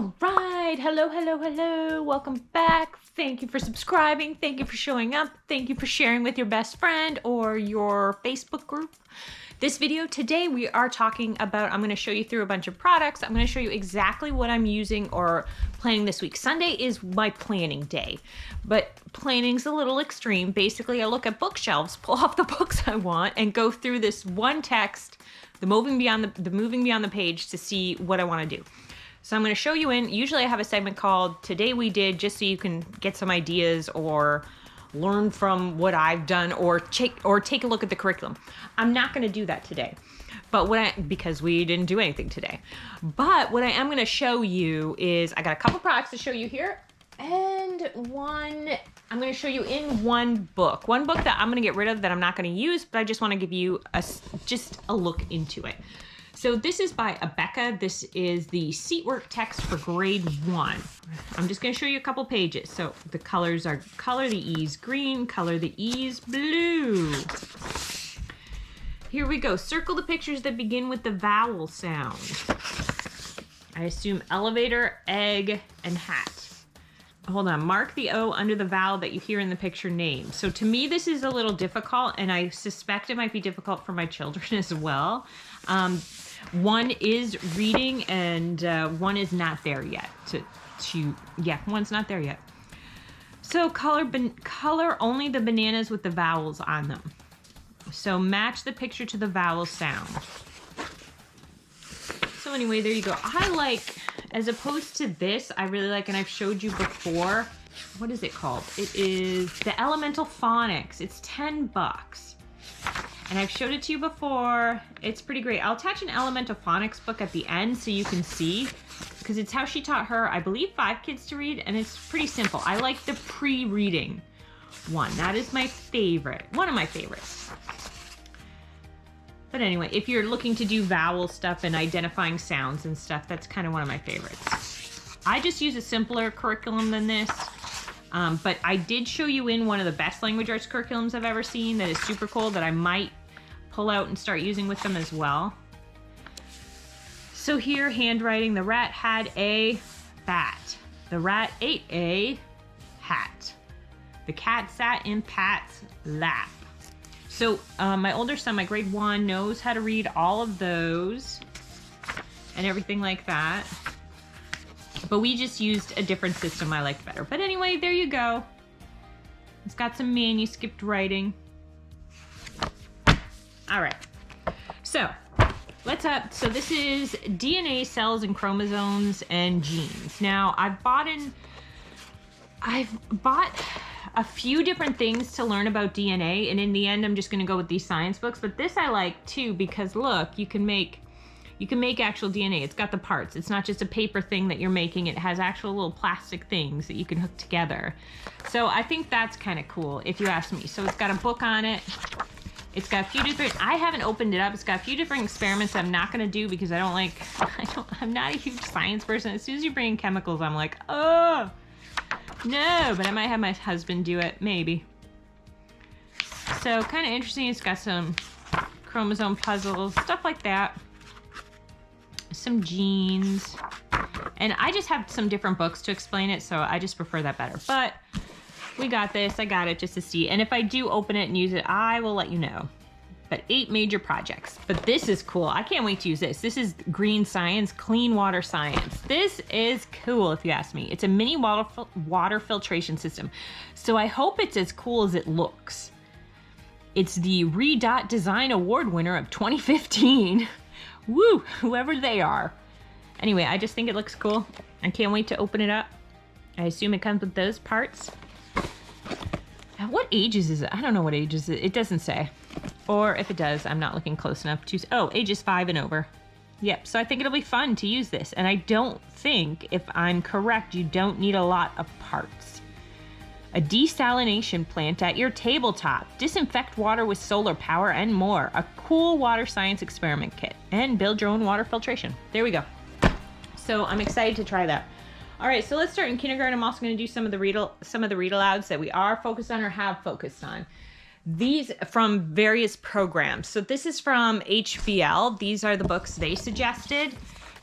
All right. Hello. Welcome back. Thank you for subscribing. Thank you for showing up. Thank you for sharing with your best friend or your Facebook group. This video today, we are talking about, I'm going to show you through a bunch of products. I'm going to show you exactly what I'm using or planning this week. Sunday is my planning day, but planning's a little extreme. Basically, I look at bookshelves, pull off the books I want, and go through this one text, the moving beyond the page to see what I want to do. So I'm going to show you usually I have a segment called Today We Did, just so you can get some ideas or learn from what I've done or take a look at the curriculum. I'm not going to do that today, because we didn't do anything today. But what I am going to show you is I got a couple products to show you here, and I'm going to show you in one book that I'm going to get rid of that I'm not going to use, but I just want to give you just a look into it. So this is by Abeka. This is the Seatwork text for grade 1. I'm just going to show you a couple pages. So the colors are color the E's green, color the E's blue. Here we go. Circle the pictures that begin with the vowel sound. I assume elevator, egg, and hat. Hold on. Mark the O under the vowel that you hear in the picture name. So to me, this is a little difficult, and I suspect it might be difficult for my children as well. One is reading, and one is not there yet. One's not there yet. So color only the bananas with the vowels on them. So match the picture to the vowel sound. So anyway, there you go. As opposed to this, I really like, and I've showed you before, what is it called? It is the Elemental Phonics. It's $10. And I've showed it to you before. It's pretty great. I'll attach an Elemental Phonics book at the end so you can see, because it's how she taught her, I believe, 5 kids to read, and it's pretty simple. I like the pre-reading one. That is my favorite, one of my favorites. But anyway, if you're looking to do vowel stuff and identifying sounds and stuff, that's kind of one of my favorites. I just use a simpler curriculum than this. But I did show you in one of the best language arts curriculums I've ever seen that is super cool that I might pull out and start using with them as well. So here, handwriting, the rat had a bat. The rat ate a hat. The cat sat in Pat's lap. So my older son, my grade 1, knows how to read all of those and everything like that. But we just used a different system I liked better. But anyway, there you go. It's got some manuscript writing. All right. So this is DNA, cells, and chromosomes and genes. Now, I've bought a few different things to learn about DNA, and in the end, I'm just going to go with these science books. But this I like too, because look, you can make actual DNA. It's got the parts. It's not just a paper thing that you're making. It has actual little plastic things that you can hook together. So I think that's kind of cool, if you ask me. So it's got a book on it. It's got a few different, I haven't opened it up. It's got a few different experiments I'm not going to do because I'm not a huge science person. As soon as you bring in chemicals, I'm like, oh, no, but I might have my husband do it, maybe. So kind of interesting. It's got some chromosome puzzles, stuff like that. Some genes, and I just have some different books to explain it, so I just prefer that better. But we got this. I got it just to see, and if I do open it and use it, I will let you know. But 8 major projects. But this is cool. I can't wait to use this. This is green science, clean water science. This is cool, if you ask me. It's a mini water filtration system, so I hope it's as cool as it looks. It's the Redot Design Award winner of 2015. Woo, whoever they are. Anyway, I just think it looks cool. I can't wait to open it up. I assume it comes with those parts. Now, what ages is it? I don't know what ages it doesn't say. Or if it does, I'm not looking close enough to... Oh, ages 5 and over. Yep, so I think it'll be fun to use this. And I don't think, if I'm correct, you don't need a lot of parts. A desalination plant at your tabletop. Disinfect water with solar power and more. A cool water science experiment kit. And build your own water filtration. There we go. So I'm excited to try that. All right, so let's start in kindergarten. I'm also going to do some of the read alouds that we are focused on or have focused on. These from various programs. So this is from HBL. These are the books they suggested.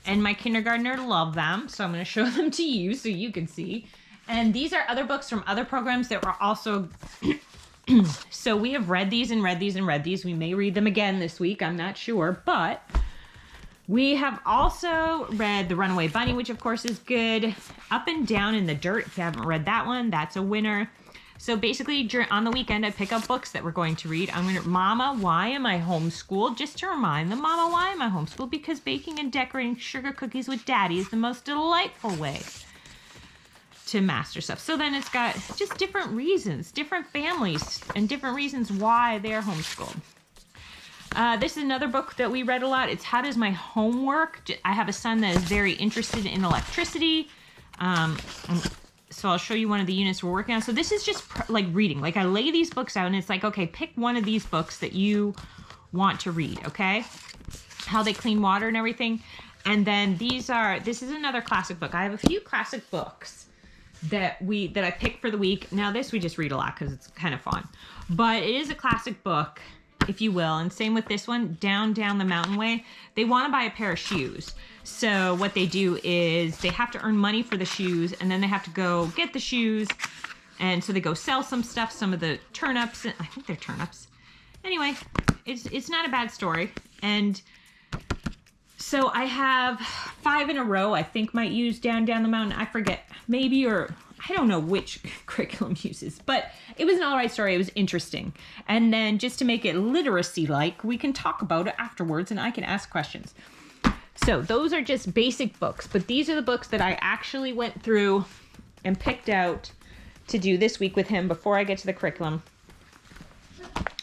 And my kindergartner loved them, so I'm going to show them to you so you can see. And these are other books from other programs that were also... So we have read these and read these and read these. We may read them again this week. I'm not sure. But we have also read The Runaway Bunny, which of course is good. Up and Down in the Dirt. If you haven't read that one, that's a winner. So basically, on the weekend, I pick up books that we're going to read. Mama, why am I homeschooled? Just to remind them, Mama, why am I homeschooled? Because baking and decorating sugar cookies with Daddy is the most delightful way to master stuff. So then it's got just different reasons, different families, and different reasons why they're homeschooled. This is another book that we read a lot. It's How Does My Homework? I have a son that is very interested in electricity. So I'll show you one of the units we're working on. So this is just like reading. Like I lay these books out and it's like, okay, pick one of these books that you want to read, okay? How they clean water and everything. And then this is another classic book. I have a few classic books that I picked for the week. Now this we just read a lot because it's kind of fun. But it is a classic book, if you will. And same with this one, Down the Mountain Way. They want to buy a pair of shoes. So what they do is they have to earn money for the shoes, and then they have to go get the shoes. And so they go sell some stuff, some of the turnips. I think they're turnips. Anyway, it's not a bad story. And so I have 5 in a row, I think might use Down the Mountain. I forget, maybe, or I don't know which curriculum uses, but it was an all right story. It was interesting. And then just to make it literacy-like, we can talk about it afterwards and I can ask questions. So those are just basic books, but these are the books that I actually went through and picked out to do this week with him before I get to the curriculum.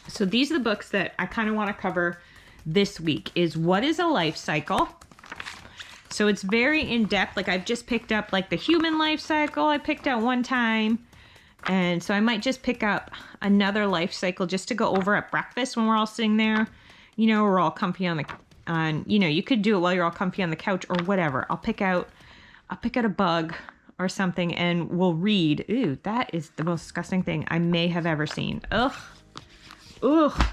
So these are the books that I kind of want to cover this week. Is What is a Life Cycle? So it's very in-depth. Like I've just picked up like the human life cycle I picked out one time. And so I might just pick up another life cycle just to go over at breakfast when we're all sitting there. You know, we're all comfy you could do it while you're all comfy on the couch or whatever. I'll pick out a bug or something and we'll read. Ooh, that is the most disgusting thing I may have ever seen. Ugh. Ugh.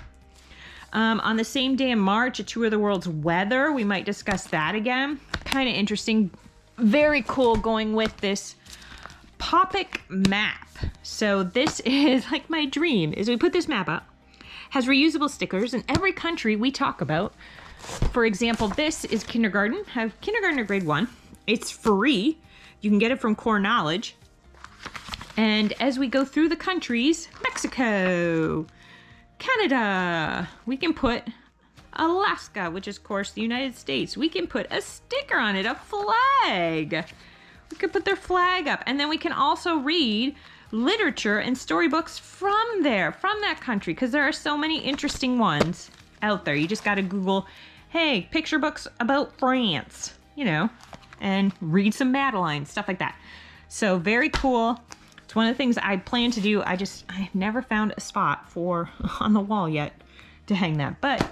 On the same day in March, a tour of the world's weather. We might discuss that again. Kind of interesting. Very cool going with this Popic map. So this is like my dream is we put this map up. Has reusable stickers in every country we talk about. For example, this is kindergarten. I have kindergarten grade 1. It's free. You can get it from Core Knowledge. And as we go through the countries, Mexico, Canada, we can put Alaska, which is, of course, the United States. We can put a sticker on it, a flag. We could put their flag up. And then we can also read literature and storybooks from there, from that country, because there are so many interesting ones out there. You just got to Google, hey, picture books about France, and read some Madeline, stuff like that. So very cool. It's one of the things I plan to do. I've never found a spot on the wall yet to hang that. But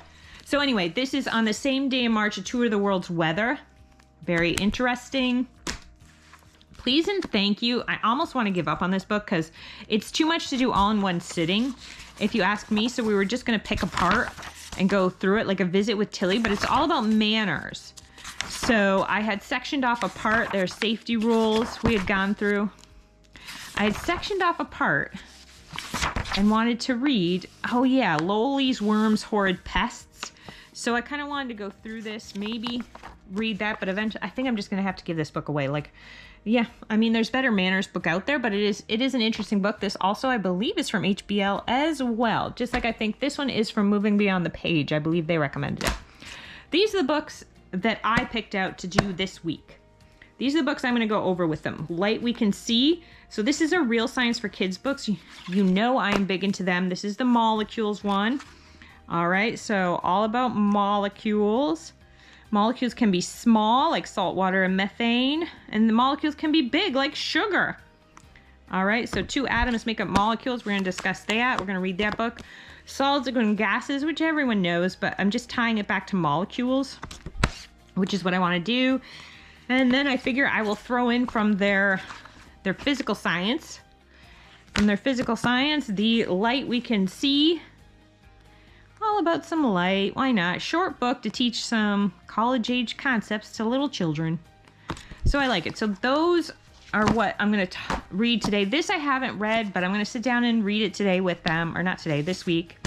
so anyway, this is on the same day in March, a tour of the world's weather. Very interesting. Please and thank you. I almost want to give up on this book because it's too much to do all in one sitting, if you ask me. So we were just going to pick apart and go through it like a visit with Tilly, but it's all about manners. So I had sectioned off a part. There's safety rules we had gone through. I had sectioned off a part and wanted to read, oh yeah, Lowly's Worms, Horrid Pests. So I kind of wanted to go through this, maybe read that, but eventually I think I'm just going to have to give this book away. Like, yeah, I mean, there's better manners book out there, but it is an interesting book. This also, I believe, is from HBL as well. Just like I think this one is from Moving Beyond the Page. I believe they recommended it. These are the books that I picked out to do this week. These are the books I'm going to go over with them. Light We Can See. So this is a Real Science for Kids books. You know I am big into them. This is the molecules one. All right, so all about molecules. Molecules can be small, like salt water and methane, and the molecules can be big, like sugar. All right, so 2 atoms make up molecules. We're going to discuss that. We're going to read that book. Solids and gases, which everyone knows, but I'm just tying it back to molecules, which is what I want to do. And then I figure I will throw in from their physical science. From their physical science, the Light We Can See All about some light. Why not? Short book to teach some college-age concepts to little children. So I like it. So those are what I'm going to read today. This I haven't read, but I'm going to sit down and read it today with them. Or not today, this week.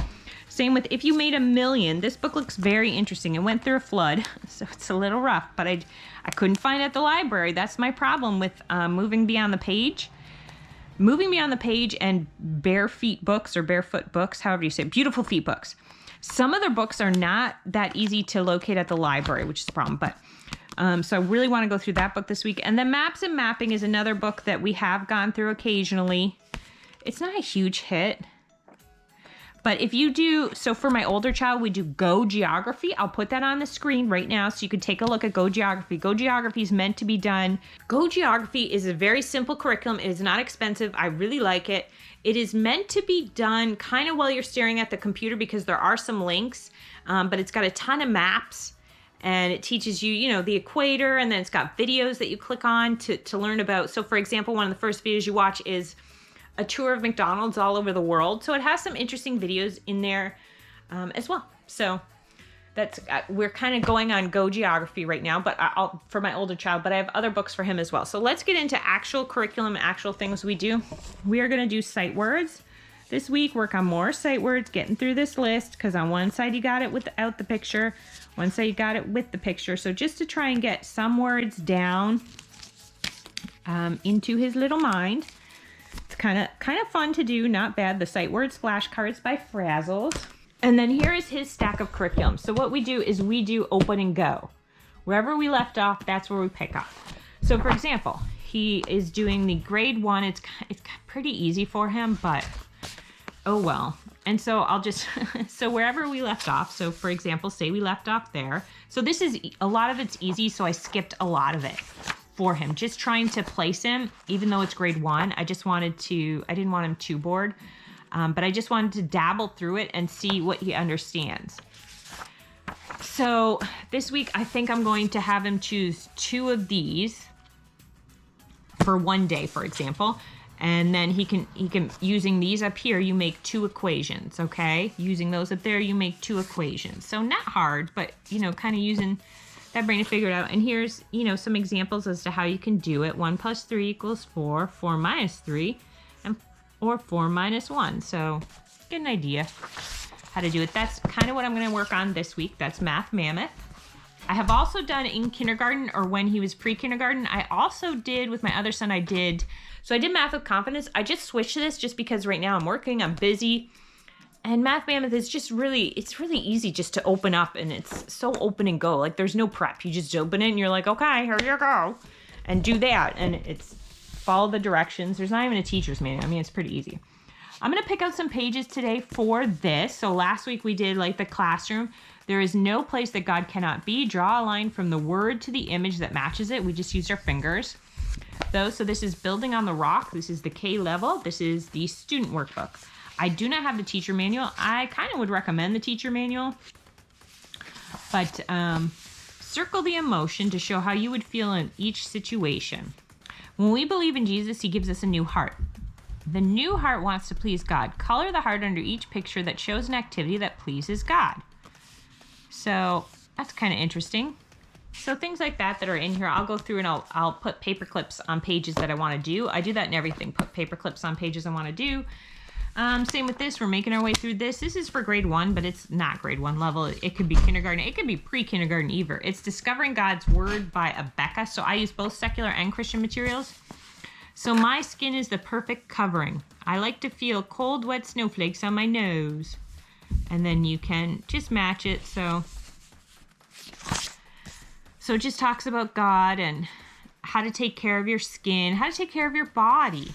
Same with If You Made a Million. This book looks very interesting. It went through a flood, so it's a little rough. But I couldn't find it at the library. That's my problem with moving beyond the page. Moving beyond the page and bare feet books or barefoot books, however you say it, beautiful feet books. Some of their books are not that easy to locate at the library, which is a problem. But so I really want to go through that book this week. And then Maps and Mapping is another book that we have gone through occasionally. It's not a huge hit. But if you do, so for my older child, we do Go Geography. I'll put that on the screen right now so you can take a look at Go Geography. Go Geography is meant to be done. Go Geography is a very simple curriculum. It is not expensive. I really like it. It is meant to be done kind of while you're staring at the computer because there are some links, but it's got a ton of maps and it teaches you, you know, the equator, and then it's got videos that you click on to learn about. So for example, one of the first videos you watch is a tour of McDonald's all over the world. So it has some interesting videos in there as well. So that's we're kind of going on Go Geography right now, but for my older child, but I have other books for him as well. So let's get into actual curriculum, actual things we do. We are going to do sight words this week, work on more sight words, getting through this list, because on one side you got it without the picture, one side you got it with the picture. So just to try and get some words down into his little mind. It's kind of fun to do, not bad. The Sight Words flashcards by Frazzles. And then here is his stack of curriculum. So what we do is we do open and go. Wherever we left off, that's where we pick up. So for example, he is doing the grade 1. It's pretty easy for him, but oh well. And so I'll just, so wherever we left off, so for example, say we left off there. So this is, a lot of it's easy, so I skipped a lot of it for him, just trying to place him, even though it's grade 1. I didn't want him too bored, but I just wanted to dabble through it and see what he understands. So this week, I think I'm going to have him choose 2 of these for one day, for example, and then he can, using these up here, you make 2 equations, okay? Using those up there, you make 2 equations. So not hard, but, you know, kind of using that brain to figure it out. And here's, you know, some examples as to how you can do it. 1 + 3 = 4, 4 - 3, or 4 - 1. So get an idea how to do it. That's kind of what I'm going to work on this week. That's Math Mammoth. I have also done in kindergarten, or when he was pre-kindergarten, I also did with my other son, I did Math with Confidence. I just switched to this just because right now I'm working, I'm busy. And Math Mammoth is just it's really easy just to open up, and it's so open and go. Like there's no prep. You just open it and you're like, okay, here you go. And do that. And it's follow the directions. There's not even a teacher's manual. I mean, it's pretty easy. I'm going to pick out some pages today for this. So last week we did like the classroom. There is no place that God cannot be. Draw a line from the word to the image that matches it. We just used our fingers. So this is Building on the Rock. This is the K level. This is the student workbook. I do not have the teacher manual. I kind of would recommend the teacher manual, but circle the emotion to show how you would feel in each situation. When we believe in Jesus, he gives us a new heart. The new heart wants to please God. Color the heart under each picture that shows an activity that pleases God. So that's kind of interesting. So things like that are in here, I'll go through and I'll put paper clips on pages that I want to do. I do that in everything, put paper clips on pages I want to do. Same with this, we're making our way through this. This is for grade 1, but it's not grade 1 level. It could be kindergarten. It could be pre-kindergarten either. It's Discovering God's Word by Abeka. So I use both secular and Christian materials. So my skin is the perfect covering. I like to feel cold, wet snowflakes on my nose. And then you can just match it. So it just talks about God and how to take care of your skin, how to take care of your body.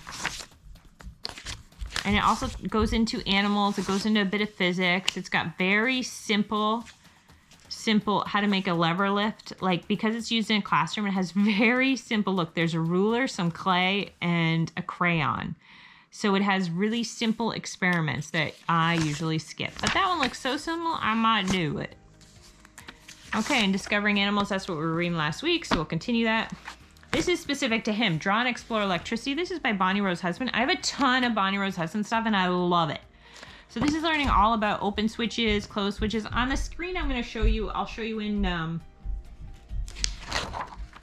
And it also goes into animals. It goes into a bit of physics. It's got very simple how to make a lever lift. Like, because it's used in a classroom, it has very simple, look, there's a ruler, some clay, and a crayon. So it has really simple experiments that I usually skip. But that one looks so simple, I might do it. Okay, and Discovering Animals, that's what we were reading last week, so we'll continue that. This is specific to him. Draw and Explore Electricity. This is by Bonnie Rose Husband. I have a ton of Bonnie Rose Husband stuff, and I love it. So this is learning all about open switches, closed switches. On the screen I'm going to show you, I'll show you in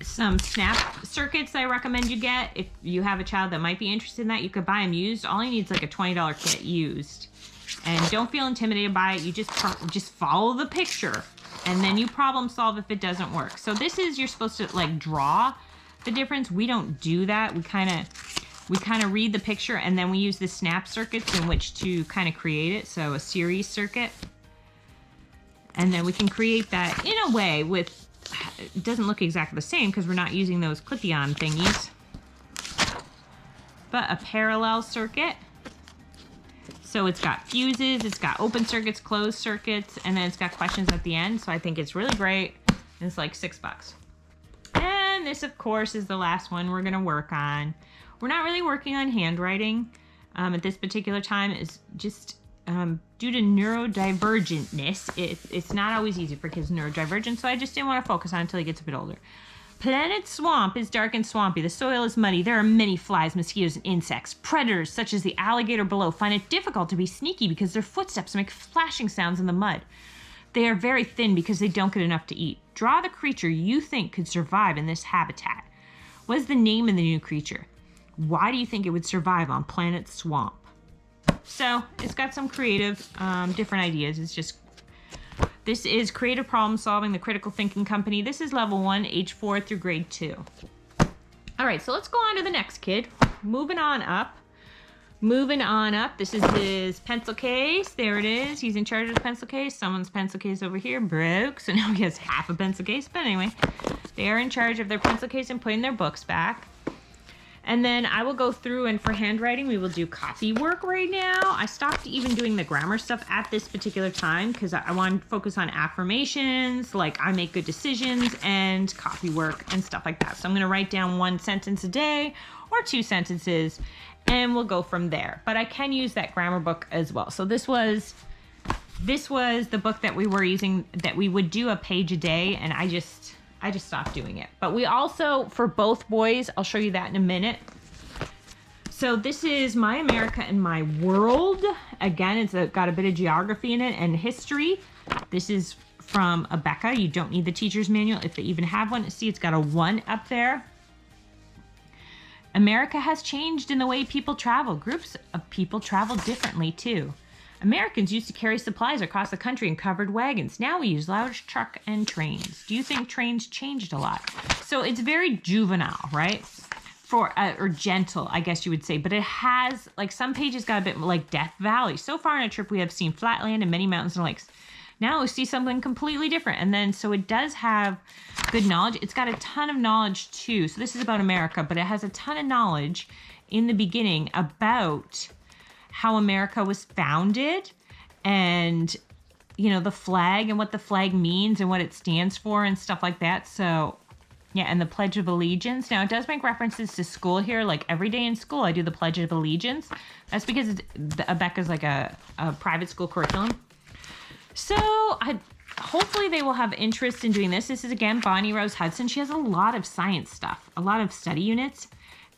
some snap circuits I recommend you get. If you have a child that might be interested in that, you could buy them used. All you need is like a $20 kit used. And don't feel intimidated by it. You just follow the picture and then you problem solve if it doesn't work. So this is, you're supposed to like draw the difference. We don't do that. We kind of read the picture and then we use the snap circuits in which to kind of create it. So a series circuit. And then we can create that in a way with, it doesn't look exactly the same because we're not using those clip-on thingies, but a parallel circuit. So it's got fuses, it's got open circuits, closed circuits, and then it's got questions at the end. So I think it's really great. And it's like $6. And this, of course, is the last one we're gonna work on. We're not really working on handwriting at this particular time. It's just due to neurodivergentness. It's not always easy for kids neurodivergent, so I just didn't want to focus on it until he gets a bit older. Planet Swamp is dark and swampy. The soil is muddy. There are many flies, mosquitoes, and insects. Predators, such as the alligator below, find it difficult to be sneaky because their footsteps make flashing sounds in the mud. They are very thin because they don't get enough to eat. Draw the creature you think could survive in this habitat. What is the name of the new creature? Why do you think it would survive on Planet Swamp? So it's got some creative, different ideas. It's just, this is Creative Problem Solving, the Critical Thinking Company. This is level 1, age 4 through grade 2. All right, so let's go on to the next kid. Moving on up. This is his pencil case. There it is. He's in charge of the pencil case. Someone's pencil case over here broke, so now he has half a pencil case. But anyway, they are in charge of their pencil case and putting their books back. And then I will go through, and for handwriting, we will do copy work right now. I stopped even doing the grammar stuff at this particular time because I want to focus on affirmations, like I make good decisions, and copy work and stuff like that. So I'm going to write down 1 sentence a day or 2 sentences, and we'll go from there. But I can use that grammar book as well. So this was the book that we were using, that we would do a page a day, and I just stopped doing it. But we also, for both boys, I'll show you that in a minute. So this is My America and My World. Again, it's got a bit of geography in it and history. This is from Abeka. You don't need the teacher's manual if they even have one. See, it's got a 1 up there. America has changed in the way people travel. Groups of people travel differently too. Americans used to carry supplies across the country in covered wagons. Now we use large truck and trains. Do you think trains changed a lot? So it's very juvenile, right? Or gentle, I guess you would say. But it has, like, some pages got a bit like Death Valley. So far on a trip, we have seen flatland and many mountains and lakes. Now we see something completely different. And then, so it does have good knowledge. It's got a ton of knowledge too. So this is about America, but it has a ton of knowledge in the beginning about how America was founded and, you know, the flag and what the flag means and what it stands for and stuff like that. So, yeah, and the Pledge of Allegiance. Now, it does make references to school here. Like, every day in school, I do the Pledge of Allegiance. That's because Abeka's like a private school curriculum. So, hopefully they will have interest in doing this. This is, again, Bonnie Rose Hudson. She has a lot of science stuff, a lot of study units.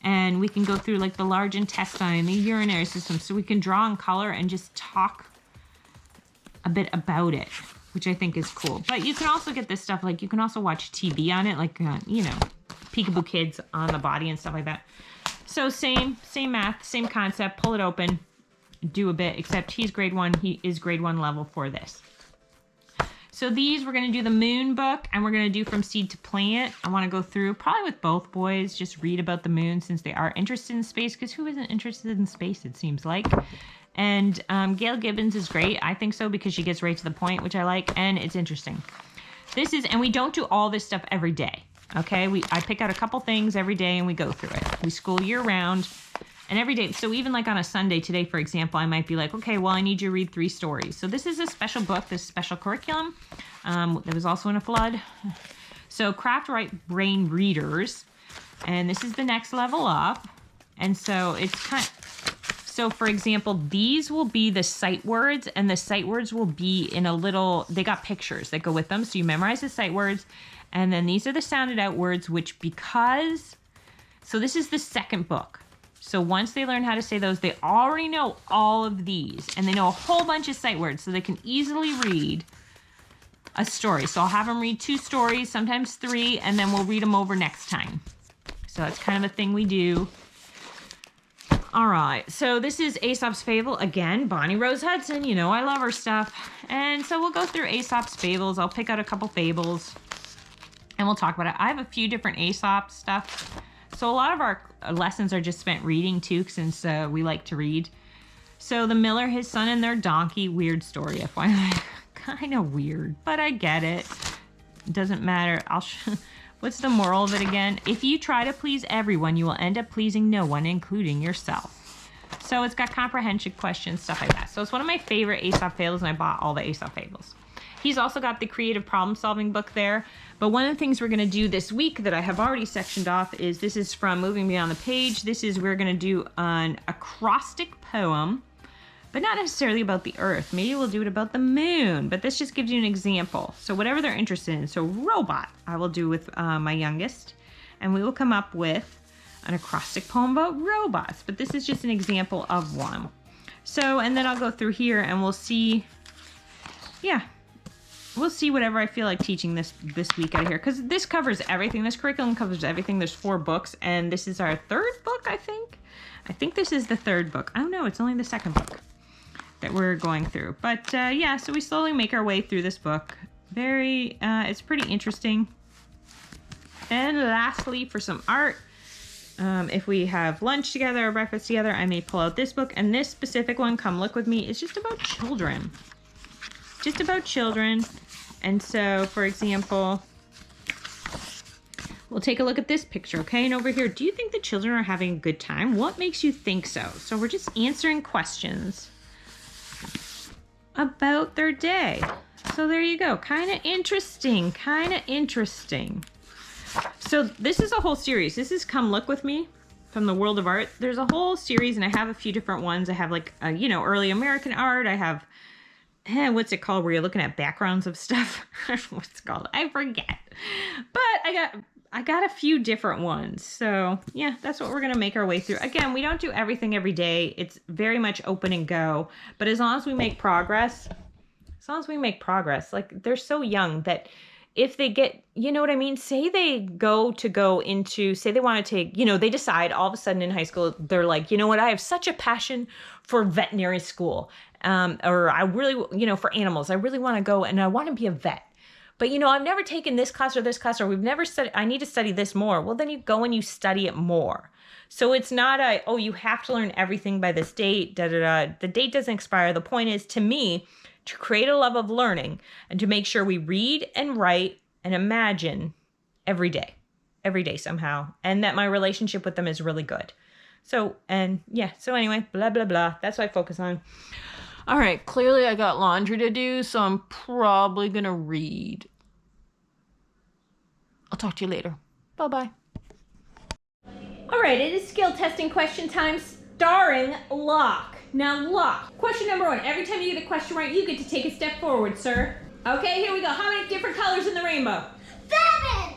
And we can go through like the large intestine, the urinary system, so we can draw in color and just talk a bit about it, which I think is cool. But you can also get this stuff, like you can also watch TV on it, like, you know, Peekaboo Kids on the body and stuff like that. So same math, same concept, pull it open, do a bit, except he's grade 1, he is grade 1 level for this. So these, we're going to do the moon book, and we're going to do from seed to plant. I want to go through, probably with both boys, just read about the moon since they are interested in space, because who isn't interested in space, it seems like. And Gail Gibbons is great. I think so, because she gets right to the point, which I like, and it's interesting. This is, and we don't do all this stuff every day, okay? I pick out a couple things every day, and we go through it. We school year round. And every day, so even like on a Sunday today, for example, I might be like, okay, well, I need you to read 3 stories. So this is a special book, this special curriculum. That was also in a flood. So Craft Right Brain Readers. And this is the next level up. And so it's so for example, these will be the sight words, and the sight words will be in a little, they got pictures that go with them. So you memorize the sight words. And then these are the sounded out words, which so this is the second book. So once they learn how to say those, they already know all of these. And they know a whole bunch of sight words, so they can easily read a story. So I'll have them read 2 stories, sometimes 3, and then we'll read them over next time. So that's kind of a thing we do. All right, so this is Aesop's Fable. Again, Bonnie Rose Hudson, you know I love her stuff. And so we'll go through Aesop's Fables. I'll pick out a couple fables and we'll talk about it. I have a few different Aesop stuff. So a lot of our lessons are just spent reading too, since we like to read. So the miller, his son, and their donkey. Weird story, FYI. Kind of weird, but I get it. Doesn't matter. What's the moral of it again? If you try to please everyone, you will end up pleasing no one, including yourself. So it's got comprehension questions, stuff like that. So it's one of my favorite Aesop Fables, and I bought all the Aesop Fables. He's also got the creative problem solving book there. But one of the things we're going to do this week that I have already sectioned off is, this is from Moving Beyond the Page. This is, we're going to do an acrostic poem, but not necessarily about the earth. Maybe we'll do it about the moon, but this just gives you an example. So whatever they're interested in. So robot, I will do with my youngest, and we will come up with an acrostic poem about robots, but this is just an example of one. So, and then I'll go through here and we'll see, yeah, we'll see whatever I feel like teaching this week out of here, because this covers everything. This curriculum covers everything. There's 4 books, and this is our 3rd book, I think. I think this is the 3rd book. Oh no, it's only the 2nd book that we're going through. But yeah, so we slowly make our way through this book. It's pretty interesting. And lastly, for some art, if we have lunch together or breakfast together, I may pull out this book. And this specific one, Come Look With Me, is just about children. Just about children. And so, for example, we'll take a look at this picture, okay? And over here, do you think the children are having a good time? What makes you think so? So we're just answering questions about their day. So there you go. Kind of interesting. Kind of interesting. So this is a whole series. This is Come Look With Me from the World of Art. There's a whole series, and I have a few different ones. I have like, you know, early American art. I have, what's it called, where you're looking at backgrounds of stuff? What's it called? I forget. But I got a few different ones. So yeah, that's what we're going to make our way through. Again, we don't do everything every day. It's very much open and go. But as long as we make progress, like they're so young that if they get, you know what I mean? Say they go into, say they want to take, you know, they decide all of a sudden in high school, they're like, you know what? I have such a passion for veterinary school. Or I really, you know, for animals, I really want to go and I want to be a vet. But, you know, I've never taken this class, or we've never studied, I need to study this more. Well, then you go and you study it more. So it's not oh, you have to learn everything by this date, The date doesn't expire. The point is, to me, to create a love of learning and to make sure we read and write and imagine every day somehow. And that my relationship with them is really good. So, and yeah, so anyway, blah, blah, blah. That's what I focus on. All right, clearly I got laundry to do, so I'm probably going to read. I'll talk to you later. Bye-bye. All right, it is skill testing question time, starring Locke. Now, Locke, question number 1. Every time you get a question right, you get to take a step forward, sir. Okay, here we go. How many different colors in the rainbow? 7!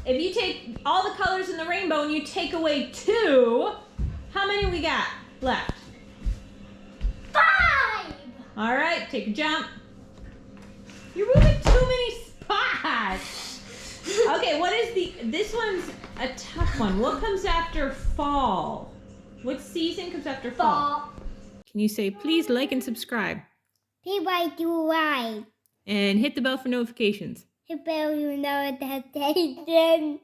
If you take all the colors in the rainbow and you take away 2, how many we got left? 5! All right, take a jump. You're moving too many spots. Okay, what is this one's a tough one. What comes after fall? What season comes after fall? Can you say, please like and subscribe? Please like to like. And hit the bell for notifications. Hit the bell for notifications.